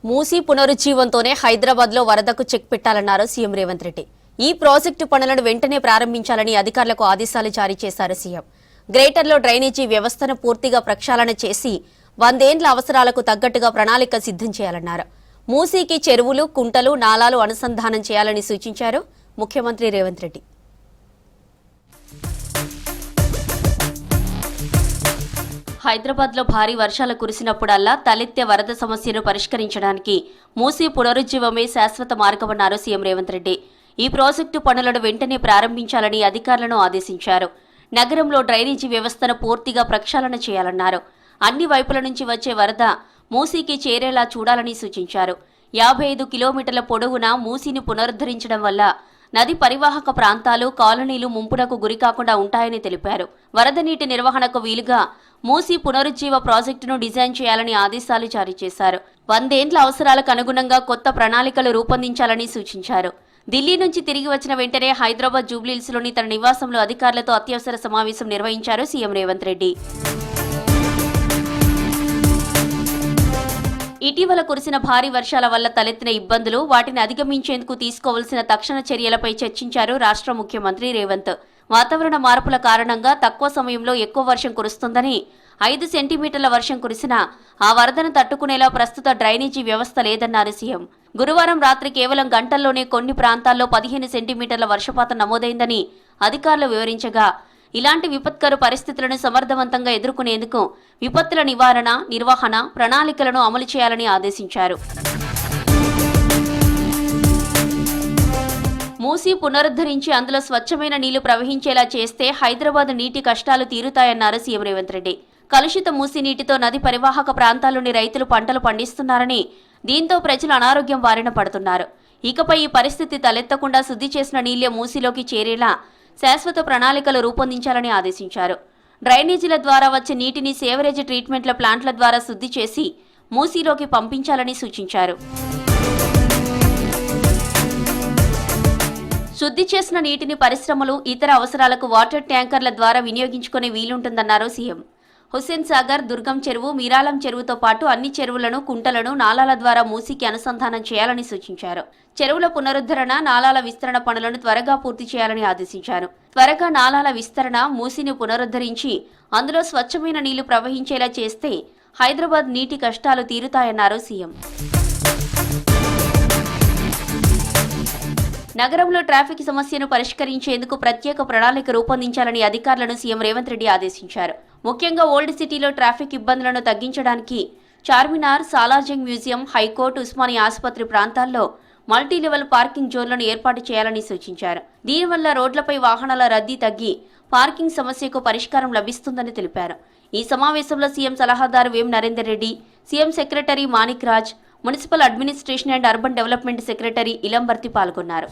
మూసీ పునరుజ్జీవంతోనే హైదరాబాద్లో వరదకు check పెట్టాలన్నారు CM Revanth Reddy. ఈ project పనులను వెంటనే ప్రారంభించాలని అధికారులకు ఆదేశాలు జారీ చేశారు సీఎం. గ్రేటర్లో డ్రైనేజీ వ్యవస్థను పూర్తిగా ప్రక్షాళన చేసి 100 ఏళ్ల అవసరాలకు తగ్గట్టుగా ప్రణాళిక సిద్ధం చేయాలన్నారు. మూసీకి చెరువులు, కుంటలు, నాలాలు అనుసంధానం చేయాలని సూచించారు ముఖ్యమంత్రి రేవంత్ రెడ్డి. హైదరాబాద్లో భారీ వర్షాలు కురిసినప్పుడల్లా తలెత్తే వరద సమస్యను పరిష్కరించడానికి మూసీ పునరుజ్జీవమే శాశ్వత మార్గమన్నారు సీఎం రేవంత్ రెడ్డి. ఈ ప్రాజెక్టు పనులను వెంటనే ప్రారంభించాలని అధికారులను ఆదేశించారు. నగరంలో డ్రైనేజీ వ్యవస్థను పూర్తిగా ప్రక్షాళన చేయాలన్నారు. అన్ని వైపుల నుంచి వచ్చే వరద మూసీకి చేరేలా చూడాలని సూచించారు. 55 కిలోమీటర్ల పొడవునా మూసీని పునరుద్ధరించడం వల్ల నది పరివాహక ప్రాంతాలు, కాలనీలు ముంపునకు గురికాకుండా ఉంటాయని తెలిపారు. వరద నీటి నిర్వహణకు వీలుగా మూసీ పునరుజ్జీవ ప్రాజెక్టును డిజైన్ చేయాలని ఆదేశాలు జారీ చేశారు. 100 ఏళ్ల అవసరాలకు అనుగుణంగా కొత్త ప్రణాళికలు రూపొందించాలని సూచించారు. ఢిల్లీ నుంచి తిరిగి వచ్చిన వెంటనే హైదరాబాద్ జూబ్లీహిల్స్లోని తన నివాసంలో అధికారులతో అత్యవసర సమావేశం నిర్వహించారు సీఎం రేవంత్ రెడ్డి. ఇటీవల కురిసిన భారీ వర్షాల వల్ల తలెత్తిన ఇబ్బందులు, వాటిని అధిగమించేందుకు తీసుకోవాల్సిన తక్షణ చర్యలపై చర్చించారు రాష్ట్ర ముఖ్యమంత్రి రేవంత్. వాతావరణ మార్పుల కారణంగా తక్కువ సమయంలో ఎక్కువ వర్షం కురుస్తుందని, 5 సెంటీమీటర్ల వర్షం కురిసినా ఆ వరదను తట్టుకునేలా ప్రస్తుత డ్రైనేజీ వ్యవస్థ లేదన్నారు సీఎం. గురువారం రాత్రి కేవలం గంటల్లోనే కొన్ని ప్రాంతాల్లో 15 సెంటీమీటర్ల వర్షపాతం నమోదైందని అధికారులు వివరించగా, ఇలాంటి విపత్కర పరిస్థితులను సమర్థవంతంగా ఎదుర్కొనేందుకు విపత్తుల నివారణ, నిర్వహణ ప్రణాళికలను అమలు చేయాలని ఆదేశించారు. మూసీ పునరుద్ధరించి అందులో స్వచ్ఛమైన నీళ్లు ప్రవహించేలా చేస్తే హైదరాబాద్ నీటి కష్టాలు తీరుతాయన్నారు సీఎం రేవంత్ రెడ్డి. కలుషిత మూసీ నీటితో నది పరివాహక ప్రాంతాల్లోని రైతులు పంటలు పండిస్తున్నారని, దీంతో ప్రజలు అనారోగ్యం బారిన పడుతున్నారు. ఇకపై ఈ పరిస్థితి తలెత్తకుండా శుద్ధి చేసిన నీళ్లే మూసీలోకి చేరేలా శాశ్వత ప్రణాళికలు రూపొందించాలని ఆదేశించారు. డ్రైనేజీల ద్వారా వచ్చే నీటిని సేవరేజ్ ట్రీట్మెంట్ల ప్లాంట్ల ద్వారా శుద్ధి చేసి మూసీలోకి పంపించాలని సూచించారు. శుద్ధి చేసిన నీటిని పరిశ్రమలు, ఇతర అవసరాలకు వాటర్ ట్యాంకర్ల ద్వారా వినియోగించుకునే వీలుంటుందన్నారు సీఎం. హుస్సేన్ సాగర్, దుర్గం చెరువు, మీరాలం చెరువుతో పాటు అన్ని చెరువులను, కుంటలను నాలాల ద్వారా మూసీకి అనుసంధానం చేయాలని సూచించారు. చెరువుల పునరుద్ధరణ, నాలాల విస్తరణ పనులను త్వరగా పూర్తి చేయాలని ఆదేశించారు. త్వరగా నాలాల విస్తరణ, మూసీని పునరుద్ధరించి అందులో స్వచ్ఛమైన నీళ్లు ప్రవహించేలా చేస్తే హైదరాబాద్ నీటి కష్టాలు తీరుతాయన్నారు సీఎం. నగరంలో ట్రాఫిక్ సమస్యను పరిష్కరించేందుకు ప్రత్యేక ప్రణాళిక రూపొందించాలని అధికారులను సీఎం రేవంత్ రెడ్డి ఆదేశించారు. ముఖ్యంగా ఓల్డ్ సిటీలో ట్రాఫిక్ ఇబ్బందులను తగ్గించడానికి చార్మినార్, సాలార్జంగ్ మ్యూజియం, హైకోర్టు, ఉస్మానియా ఆసుపత్రి ప్రాంతాల్లో మల్టీ లెవెల్ పార్కింగ్ జోన్లను ఏర్పాటు చేయాలని సూచించారు. దీనివల్ల రోడ్లపై వాహనాల రద్దీ తగ్గి పార్కింగ్ సమస్యకు పరిష్కారం లభిస్తుందని తెలిపారు. ఈ సమావేశంలో సీఎం సలహాదారు Vem Narender Reddy, CM secretary Manik Raj, municipal administration and urban development secretary Ilambarthi పాల్గొన్నారు.